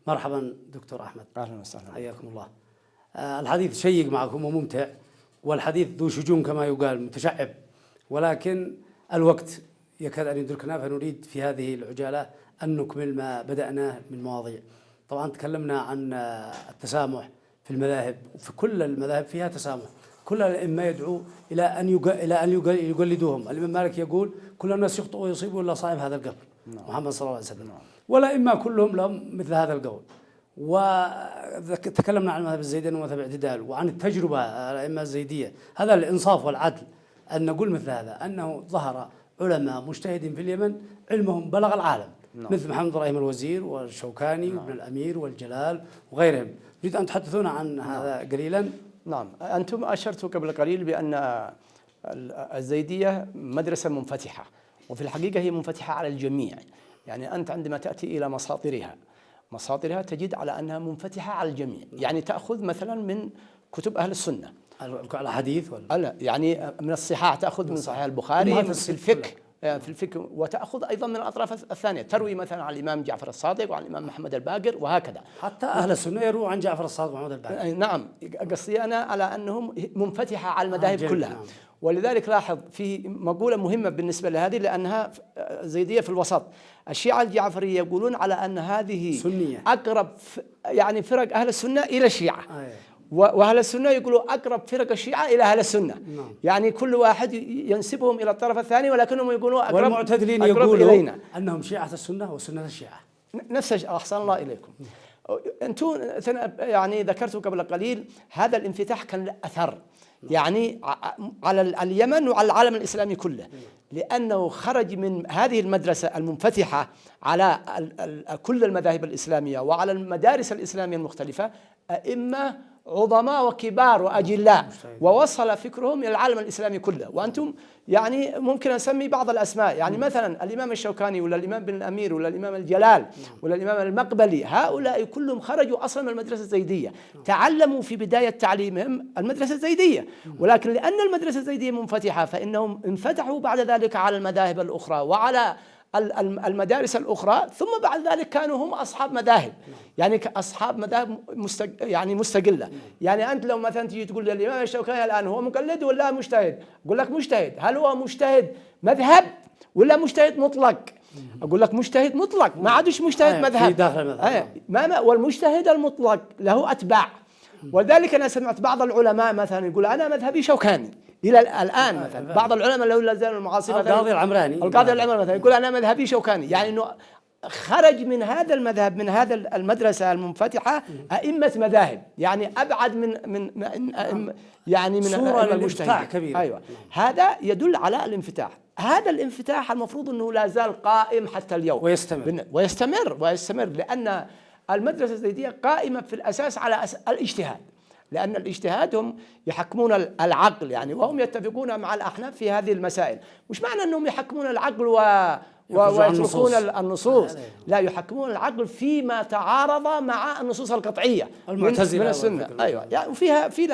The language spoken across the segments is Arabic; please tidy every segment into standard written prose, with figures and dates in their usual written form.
مرحبا دكتور أحمد. أهلا وسهلا. حياكم الله. الحديث شيق معكم وممتع، والحديث ذو شجون كما يقال، متشعب، ولكن الوقت يكاد أن يدركنا، فنريد في هذه العجالة أن نكمل ما بدأناه من مواضيع. طبعا تكلمنا عن التسامح في المذاهب، وفي كل المذاهب فيها تسامح. كل الأئمة يدعو إلى أن يقلدوهم. الإمام مالك يقول: كل الناس يخطئ ويصيب إلا صاحب هذا القبر، محمد صلى الله عليه وسلم. والأئمة كلهم لهم مثل هذا القول. وتكلمنا عن المذهب الزيدي ومذهب الاعتدال، وعن التجربة الأئمة الزيدية. هذا الإنصاف والعدل أن نقول مثل هذا، أنه ظهر علماء مجتهدين في اليمن علمهم بلغ العالم، مثل محمد إبراهيم الوزير والشوكاني وابن الأمير والجلال وغيرهم. نريد أن تحدثونا عن هذا قليلا. نعم، أنتم أشرتوا قبل قليل بأن الزيدية مدرسة منفتحة، وفي الحقيقة هي منفتحة على الجميع. يعني أنت عندما تأتي إلى مصادرها تجد على أنها منفتحة على الجميع. يعني تأخذ مثلا من كتب أهل السنة، الحديث يعني من الصحاح تأخذ من صحيح البخاري، في الفقه وتأخذ أيضا من الأطراف الثانية، تروي مثلا عن الإمام جعفر الصادق وعن الإمام محمد الباقر وهكذا. حتى أهل السنة يرووا عن جعفر الصادق ومحمد الباقر. نعم، قصدي أنا على أنهم منفتحة على المذاهب كلها. نعم. ولذلك لاحظ في مقولة مهمة بالنسبة لهذه، لأنها زيدية في الوسط. الشيعة الجعفرية يقولون على أن هذه سنية، أقرب يعني فرق أهل السنة إلى الشيعة. وأهل السنة يقولوا أقرب فرق الشيعة إلى أهل السنة. يعني كل واحد ينسبهم إلى الطرف الثاني، ولكنهم يقولوا أقرب. والمعتدلين يقولوا إلينا أنهم شيعة السنة وسنة الشيعة. نفس الشيء. أحسن الله إليكم. أنتم يعني ذكرتوا قبل قليل هذا الانفتاح كان له أثر، يعني على اليمن وعلى العالم الإسلامي كله، لأنه خرج من هذه المدرسة المنفتحة على كل المذاهب الإسلامية وعلى المدارس الإسلامية المختلفة أئمة عظماء وكبار وأجلاء، ووصل فكرهم إلى العالم الإسلامي كله. وأنتم يعني ممكن أسمي بعض الأسماء، يعني مثلا الإمام الشوكاني ولا الإمام بن الأمير ولا الإمام الجلال ولا الإمام المقبلي، هؤلاء كلهم خرجوا أصلا من المدرسة الزيدية، تعلموا في بداية تعليمهم المدرسة الزيدية، ولكن لأن المدرسة الزيدية منفتحة فإنهم انفتحوا بعد ذلك على المذاهب الأخرى وعلى المدارس الأخرى، ثم بعد ذلك كانوا هم أصحاب مذاهب، يعني أصحاب مذاهب يعني مستقلة. يعني أنت لو مثلا تيجي تقول للإمام الشوكاني الآن هو مقلد ولا مجتهد؟ أقول لك مجتهد. هل هو مجتهد مذهب ولا مجتهد مطلق؟ أقول لك مجتهد مطلق، ما عادش مجتهد مذهب. في داخل المذهب. والمجتهد المطلق له أتباع. ولذلك أنا سمعت بعض العلماء مثلا يقول أنا مذهبي شوكاني إلى الآن. مثلا بعض العلماء اللي لا زالوا المعاصرين، القاضي العمراني مثلا يقول أنا مذهبي شوكاني، يعني إنه خرج من هذا المذهب، من هذا المدرسة المنفتحة أئمة مذاهب، يعني أبعد من صورة المجتهد كبيرة. أيوة، هذا يدل على الانفتاح. هذا الانفتاح المفروض أنه لا زال قائم حتى اليوم ويستمر لأن المدرسة الزيدية قائمة في الأساس على الاجتهاد، لأن الاجتهاد هم يحكمون العقل، يعني وهم يتفقون مع الأحناف في هذه المسائل. مش معنى أنهم يحكمون العقل ويتركون النصوص، لا، يحكمون العقل فيما تعارض مع النصوص القطعية من السنة. أيوة، يعني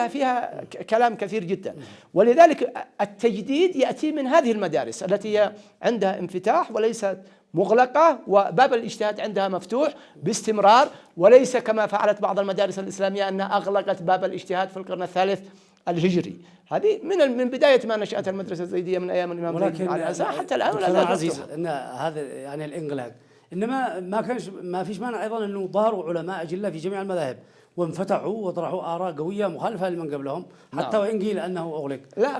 فيها كلام كثير جدا. ولذلك التجديد يأتي من هذه المدارس التي عندها انفتاح وليست مغلقة، وباب الاجتهاد عندها مفتوح باستمرار، وليس كما فعلت بعض المدارس الإسلامية أنها أغلقت باب الاجتهاد في القرن الثالث الهجري. هذه من بداية ما نشأت المدرسة الزيدية من أيام الإمام زيد على الأساس حتى الآن. ولا عزيز أن هذا يعني الانغلاق، إنما ما فيش مانع أيضا أنه ظهروا علماء أجلة في جميع المذاهب وانفتحوا وطرحوا آراء قوية مخالفة لمن قبلهم، حتى وإن قيل أنه أغلق. لا،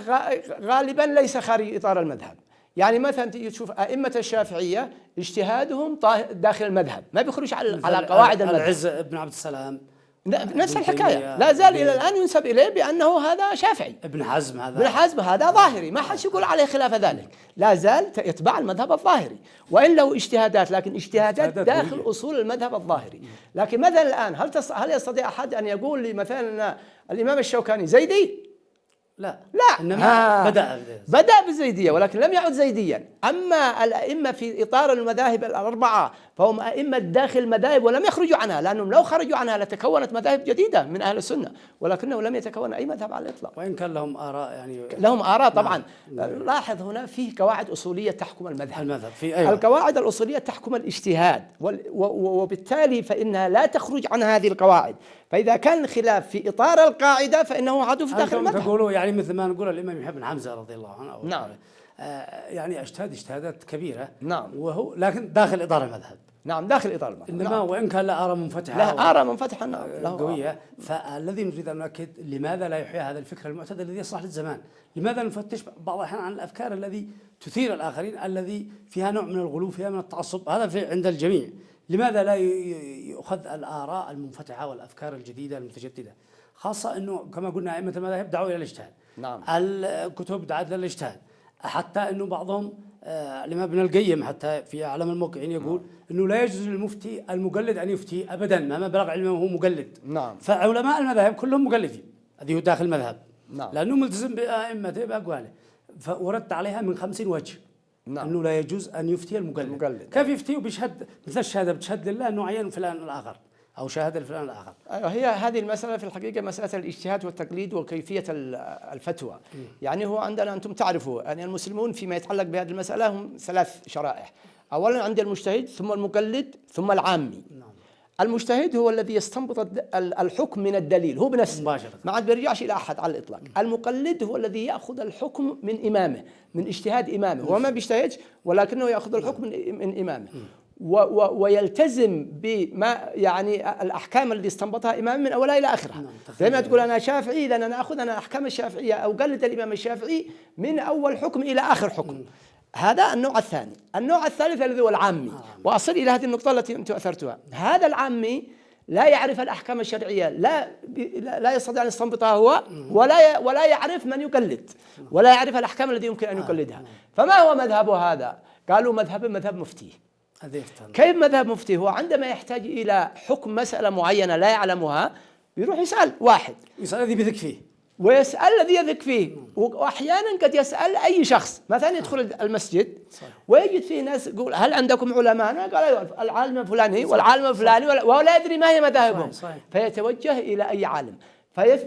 غالبا ليس خارج إطار المذهب. يعني مثلا تيجي تشوف أئمة الشافعية اجتهادهم داخل المذهب، ما بيخرج على قواعد المذهب. العز بن عبد السلام نفس الحكاية، لا زال إلى الآن ينسب إليه بأنه هذا شافعي. ابن حزم هذا ظاهري، ما حد يقول عليه خلاف ذلك، لا زال يتبع المذهب الظاهري، وإن له اجتهادات، لكن اجتهادات داخل أصول المذهب الظاهري. لكن مثلا الآن هل يستطيع أحد أن يقول لي مثلا الإمام الشوكاني زيدي؟ لا لا، إنما بدأ بالزيدية ولكن لم يعد زيديا. أما الأئمة في إطار المذاهب الأربعة فهم أئمة داخل المذاهب ولم يخرجوا عنها، لأنهم لو خرجوا عنها لتكونت مذاهب جديدة من أهل السنة، ولكنه لم يتكون أي مذهب على الإطلاق. وإن كان لهم آراء، يعني لهم آراء طبعا. لاحظ هنا فيه قواعد أصولية تحكم المذهب في أيوة. القواعد الأصولية تحكم الاجتهاد، وبالتالي فإنها لا تخرج عن هذه القواعد. فإذا كان الخلاف في إطار القاعدة فإنه عدو في داخل المذهب. تقولوا يعني مثل ما نقول الإمام يحيى بن حمزة رضي الله عنه، نعم، يعني اجتهاد اجتهادات كبيرة، نعم، وهو لكن داخل إطار المذهب. نعم، داخل إطار المذهب. إنما نعم. وإن كان له آراء منفتحة، له آراء منفتحة قوية. فالذي نريد أن نؤكد، لماذا لا يحيى هذا الفكر المعتدل الذي يصلح للزمان؟ لماذا نفتش بعض الأحيان عن الأفكار الذي تثير الآخرين، الذي فيها نوع من الغلو، فيها من التعصب، هذا في عند الجميع. لماذا لا يؤخذ الآراء المنفتحة والأفكار الجديدة المتجددة، خاصة أنه كما قلنا أئمة المذاهب دعوا إلى الاجتهاد. نعم. الكتب دعت إلى الاجتهاد، حتى أنه بعضهم الإمام ابن القيم حتى في أعلام الموقعين يقول أنه لا يجوز للمفتي المقلد أن يفتي أبدا ما بلغ علمه وهو مقلد. نعم. فعلماء المذاهب كلهم مقلدين، هذه هو داخل المذهب. نعم. لأنه ملتزم بأئمته بأقواله، فورد عليها من 50 وجه. نعم. أنه لا يجوز أن يفتي المقلد. كيف يفتي؟ وبيشهد مثل الشهادة، بتشهد لله أنه عين فلان الآخر أو شاهد الفلان الآخر. أيوة، هي هذه المسألة في الحقيقة مسألة الاجتهاد والتقليد وكيفية الفتوى. يعني هو عندنا، أنتم تعرفوا يعني المسلمون فيما يتعلق بهذه المسألة هم 3 شرائح. أولا عند المجتهد، ثم المقلد، ثم العامي. نعم. المجتهد هو الذي يستنبط الحكم من الدليل هو بنفسه مباشرة، ما عاد بيرجعش إلى أحد على الإطلاق. المقلد هو الذي يأخذ الحكم من إمامه، من اجتهاد إمامه، هو ما بيجتهدش ولكنه يأخذ الحكم من إمامه، ويلتزم بما يعني الأحكام اللي استنبطها إمام من أولها إلى آخرها. زي ما تقول أنا شافعي، إذا أنا أخذ أنا أحكام الشافعية أو قلد الإمام الشافعي من أول حكم إلى آخر حكم. هذا النوع الثاني. النوع الثالث الذي هو العامي، وأصل إلى هذه النقطة التي أنتم أثرتها. هذا العامي لا يعرف الأحكام الشرعية، لا يستطيع أن يستنبطها هو، ولا يعرف من يقلد، ولا يعرف الأحكام التي يمكن أن يقلدها. فما هو مذهب هذا؟ قالوا مذهب مفتي. كيف مذهب مفتي؟ هو عندما يحتاج إلى حكم مسألة معينة لا يعلمها يروح يسأل واحد، يسأل الذي بيثق فيه، ويسأل الذي يثق فيه، وأحيانا قد يسأل أي شخص. مثلا يدخل المسجد ويجد فيه ناس يقول هل عندكم علماء؟ قال أيوة العالم الفلاني والعالم الفلاني، ولا يدري ما هي مذاهبهم. فيتوجه إلى أي عالم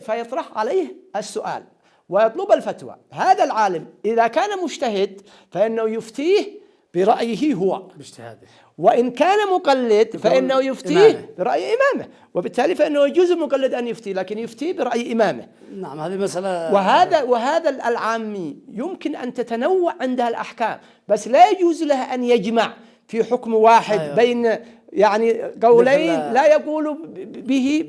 فيطرح عليه السؤال ويطلب الفتوى. هذا العالم إذا كان مجتهد فإنه يفتيه برأيه هو باجتهاده، وإن كان مقلد فإنه يفتيه برأي إمامه، وبالتالي فإنه يجوز المقلد أن يفتي، لكن يفتي برأي إمامه. نعم، هذه مسألة. وهذا العامي يمكن أن تتنوع عندها الأحكام، بس لا يجوز له أن يجمع في حكم واحد. أيوة. بين يعني قولين لا يقول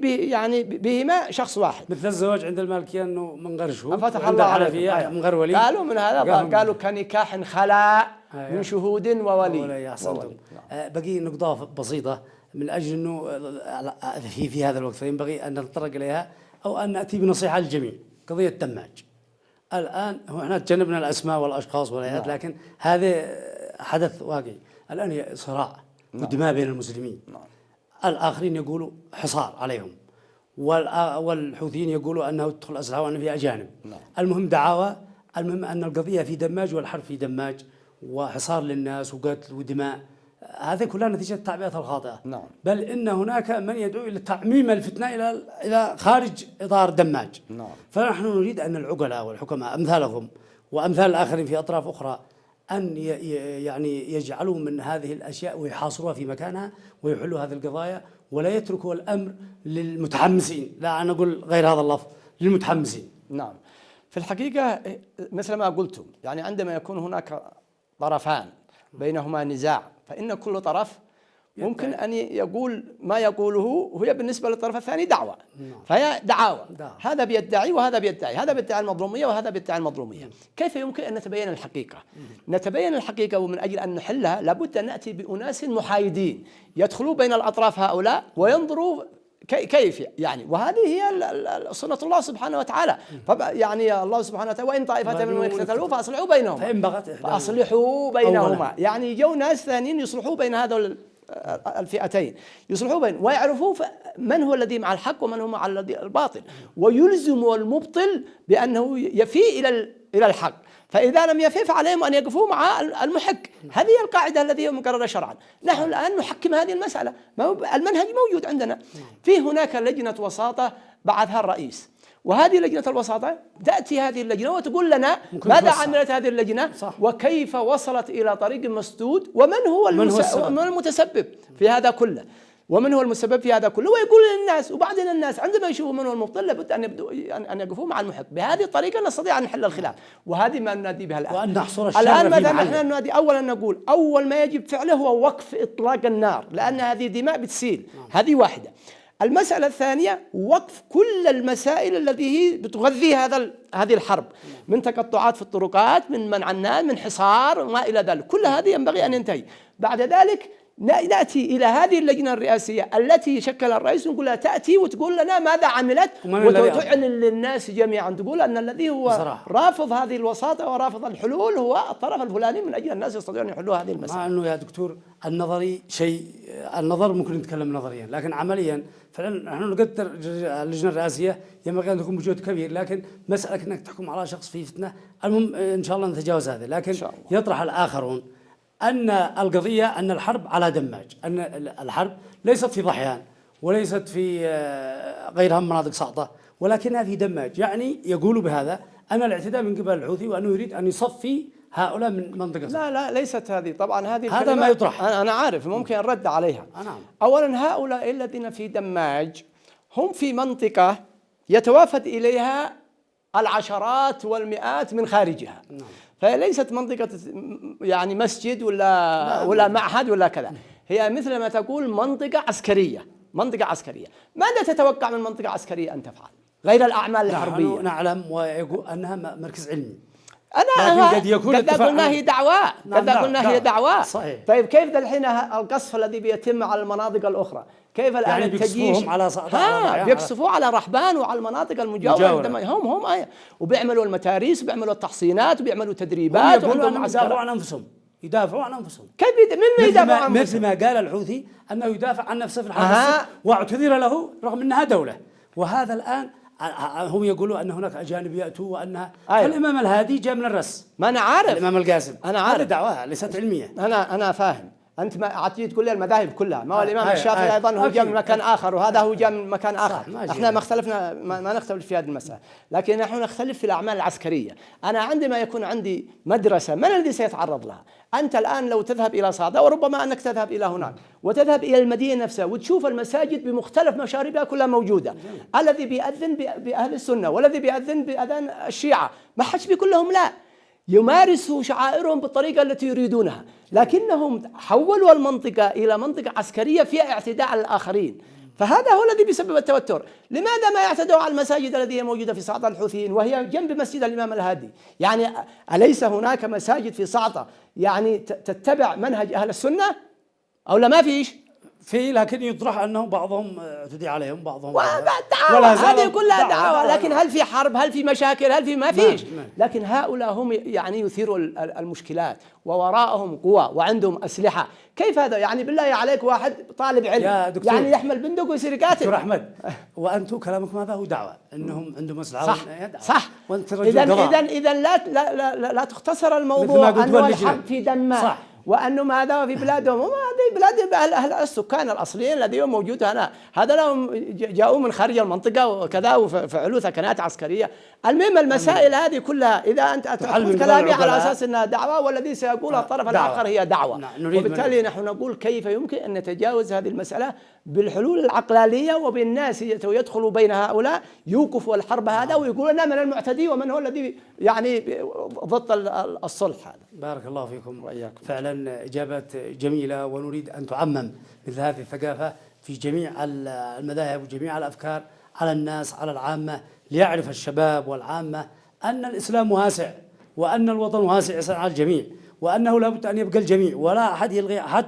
يعني بهما شخص واحد. مثل الزواج عند المالكية أنه من غير شهود، فتح الله عليه من غير ولي. قالوا من هذا قالوا كنكاح خلاء من شهود وولي. بقي نقطة بسيطة من أجل أنه في هذا الوقت فينبغي أن نتطرق إليها أو أن نأتي بنصيحة للجميع. قضية دماج الآن، هو احنا تجنبنا الأسماء والأشخاص والهيئات، لكن هذا حدث واقعي الآن، صراع ودماء بين المسلمين. الآخرين يقولوا حصار عليهم، والحوثيين يقولوا أنه تدخل أسلحة وأن فيها أجانب. المهم دعاوى، المهم أن القضية في دماج والحرب في دماج، وحصار للناس وقتل ودماء. هذه كلها نتيجة التعبئة الخاطئة. بل إن هناك من يدعو إلى تعميم الفتنة إلى خارج إطار دماج. فنحن نريد أن العقلاء والحكماء أمثالهم وأمثال الآخرين في أطراف أخرى أن يعني يجعلوا من هذه الأشياء ويحاصروها في مكانها ويحلوا هذه القضايا، ولا يتركوا الأمر للمتحمسين، لا أنا أقول غير هذا اللفظ، للمتحمسين. نعم، في الحقيقة مثل ما قلتم، يعني عندما يكون هناك طرفان بينهما نزاع، فإن كل طرف ممكن أن يقول ما يقوله هي بالنسبة للطرف الثاني دعوة. فهي دعاوى، هذا بيدعي وهذا بيدعي، هذا بيدعي المظلومية وهذا بيدعي المظلومية. كيف يمكن أن نتبين الحقيقة؟ نتبين الحقيقة، ومن أجل أن نحلها لابد أن نأتي بأناس محايدين يدخلوا بين الأطراف هؤلاء وينظروا كيف يعني. وهذه هي سنة الله سبحانه وتعالى. يعني الله سبحانه وتعالى وإن طائفة منهم اقتتلوا فأصلحوا بينهم، فأصلحوا بينهما، يعني جو ناس ثانيين يصلحوا بين هذا الفئتين يصلحوا بين ويعرفوا من هو الذي مع الحق ومن هو مع الباطل، ويلزم المبطل بأنه يفي إلى الحق، فإذا لم يفي فعليهم أن يقفوا مع المحق. هذه القاعدة التي هي مقررة شرعا. نحن الآن نحكم هذه المسألة، المنهج موجود عندنا. في هناك لجنة وساطة بعثها الرئيس، وهذه لجنة الوساطة تأتي هذه اللجنة وتقول لنا ماذا عملت هذه اللجنة وكيف وصلت إلى طريق مسدود، ومن هو المتسبب في هذا كله، ومن هو المسبب في هذا كله، ويقول للناس. وبعدين الناس عندما يشوفوا من هو المبطل لابد أن يقفوا مع المحق. بهذه الطريقة نستطيع أن نحل الخلاف، وهذه ما ننادي بها الآن. وأن نحصر الشر الآن في مثلا محله. نحن ننادي أولا نقول أول ما يجب فعله هو وقف إطلاق النار، لأن هذه دماء بتسيل. هذه واحدة. المسألة الثانية وقف كل المسائل التي هي بتغذي هذه الحرب، من تقطعات في الطرقات، من منع الناس، من حصار وما إلى ذلك. كل هذه ينبغي أن ينتهي. بعد ذلك نأتي إلى هذه اللجنة الرئاسية التي شكل الرئيس، نقول لها تأتي وتقول لنا ماذا عملت، وتعلن للناس جميعا، تقول أن الذي هو بصراحة رافض هذه الوساطة ورافض الحلول هو الطرف الفلاني، من أجل الناس يستطيعون أن يحلوا هذه المسألة. مع أنه يا دكتور النظري شيء، النظر ممكن نتكلم نظريا، لكن عمليا فعلا نحن نقدر اللجنة الرئاسية ينبغي أن تكون بجهد كبير، لكن مسألة أنك تحكم على شخص في فتنة، المهم إن شاء الله نتجاوز هذا. لكن يطرح الآخرون أن القضية أن الحرب على دماج، أن الحرب ليست في ضحيان وليست في غيرها من مناطق ساطة، ولكنها في دماج. يعني يقول بهذا أن الاعتداء من قبل الحوثي، وأنه يريد أن يصفي هؤلاء من منطقة. لا ليست هذه طبعا، هذا ما يطرح. أنا عارف ممكن الرد عليها. نعم. أولا هؤلاء الذين في دماج هم في منطقة يتوافد إليها العشرات والمئات من خارجها. نعم. فليست منطقة يعني مسجد ولا معهد ولا كذا، هي مثل ما تقول منطقة عسكرية. منطقة عسكرية. ماذا تتوقع من منطقة عسكرية أن تفعل غير الأعمال الحربية؟ نعلم ويقول أنها مركز علمي. قد قلنا هي دعوة، قد قلنا هي دعوة. صحيح. طيب كيف الحين القصف الذي بيتم على المناطق الأخرى؟ كيف الآن يعني التجيش بيقصفوا على رحبان وعلى المناطق المجاورة. هم وبيعملوا المتاريس وبيعملوا التحصينات وبيعملوا تدريبات وعندهم يدافعوا عن أنفسهم. يدافعوا عن أنفسهم. كيف من يدافع عن مثل ما قال الحوثي أنه يدافع عن نفسه في الحرب واعتذر له رغم أنها دولة. وهذا الآن هم يقولوا أن هناك أجانب يأتوا وأنها الإمام الهادي جاء من الرس. ما أنا عارف. الإمام القاسم. أنا عارف. هذه دعوة ليست علمية. أنا فاهم. أنت ما عطيت تقول لي المذاهب كلها، ما هو الإمام الشافعي أيضا هو جاء من مكان آخر، وهذا هو جاء من مكان آخر. إحنا ما اختلفنا، ما نختلف في هذه المسألة، لكن نحن نختلف في الأعمال العسكرية. أنا عندما يكون عندي مدرسة، من الذي سيتعرض لها؟ أنت الآن لو تذهب إلى صعدة، وربما أنك تذهب إلى هناك وتذهب إلى المدينة نفسها وتشوف المساجد بمختلف مشاربها كلها موجودة. الذي بيأذن بأهل السنة والذي بيأذن بأذان الشيعة، ما حدش بيقول لهم لا، يمارسوا شعائرهم بالطريقة التي يريدونها، لكنهم حولوا المنطقة إلى منطقة عسكرية فيها اعتداء على الآخرين. فهذا هو الذي بيسبب التوتر. لماذا ما يعتدوا على المساجد التي هي موجودة في صعدة الحوثيين وهي جنب مسجد الإمام الهادي؟ يعني أليس هناك مساجد في صعدة يعني تتبع منهج أهل السنة أو لا؟ ما فيش في، لكن يطرح أنه بعضهم اعتدي عليهم، بعضهم هذه كلها دعوة. لكن هل في حرب؟ هل في مشاكل؟ هل في؟ ما فيش. لكن هؤلاء هم يعني يثيروا المشكلات ووراءهم قوى وعندهم أسلحة. كيف هذا؟ يعني بالله عليك واحد طالب علم يعني يحمل بندق ويصير قاتل. دكتور أحمد، وأنتم كلامكم هذا هو دعوة، أنهم عندهم أسلحة. صح. إذا لا تختصر الموضوع أنه الحرب في دماج وأنهم هذا في بلادهم، وما هذه بلاد أهل السكان الأصليين الذين موجود هنا، هذا لهم جاءوا من خارج المنطقة وكذا وفعلوا ثكنات عسكرية. المهم المسائل هذه كلها إذا أنت تأخذ كلامي على أساس أنها دعوة، والذي سيقول الطرف الآخر هي دعوة، وبالتالي نحن نقول كيف يمكن أن نتجاوز هذه المسألة بالحلول العقلانية، وبالناس يدخلوا بين هؤلاء يوقفوا الحرب هذا ويقولوا لنا من المعتدي ومن هو الذي يعني ضد الصلح هذا. بارك الله فيكم وإياكم. فعلا إجابات جميلة، ونريد أن تعمم مثل هذه الثقافة في جميع المذاهب وجميع الأفكار على الناس، على العامة، ليعرف الشباب والعامة أن الإسلام واسع، وأن الوطن واسع على الجميع، وأنه لا بد أن يبقى الجميع ولا أحد يلغي أحد.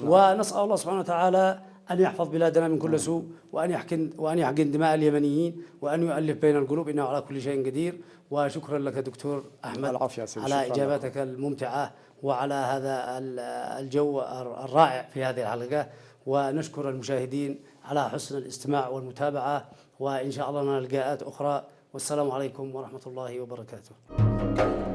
ونسأل الله سبحانه وتعالى أن يحفظ بلادنا من كل سوء، وأن يحقن دماء اليمنيين، وأن يؤلف بين القلوب، إنه على كل شيء قدير. وشكرا لك دكتور أحمد على إجابتك الممتعة وعلى هذا الجو الرائع في هذه الحلقة، ونشكر المشاهدين على حسن الاستماع والمتابعة، وإن شاء الله لنا لقاءات أخرى، والسلام عليكم ورحمة الله وبركاته.